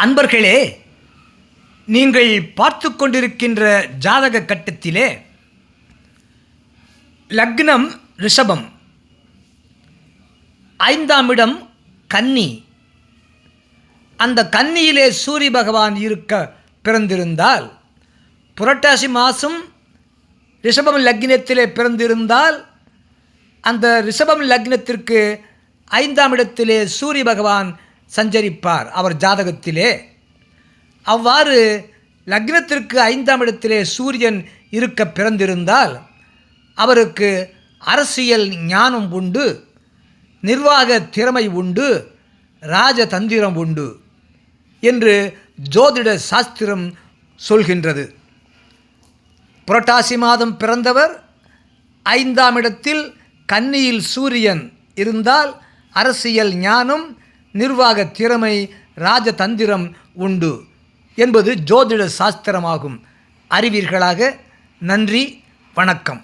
அன்பர்களே, நீங்கள் பார்த்து கொண்டிருக்கின்ற ஜாதக கட்டத்திலே லக்னம் ரிஷபம், 5ஆம் இடம் கன்னி. அந்த கன்னியிலே சூரிய பகவான் இருக்க பிறந்திருந்தால், புரட்டாசி மாதம் ரிஷபம் லக்னத்திலே பிறந்திருந்தால் அந்த ரிஷபம் லக்னத்திற்கு 5ஆம் இடத்திலே சூரிய பகவான் சஞ்சரிப்பார் அவர் ஜாதகத்திலே. அவ்வாறு லக்னத்திற்கு 5ஆம் இடத்திலே சூரியன் இருக்க பிறந்திருந்தால் அவருக்கு அரசியல் ஞானம் உண்டு, நிர்வாக திறமை உண்டு, ராஜதந்திரம் உண்டு என்று ஜோதிட சாஸ்திரம் சொல்கின்றது. புரட்டாசி மாதம் பிறந்தவர் 5ஆம் இடத்தில் கன்னியில் சூரியன் இருந்தால் அரசியல் ஞானம், நிர்வாக திறமை, ராஜதந்திரம் உண்டு என்பது ஜோதிட சாஸ்திரமாகும். அறிவீர்களாக. நன்றி, வணக்கம்.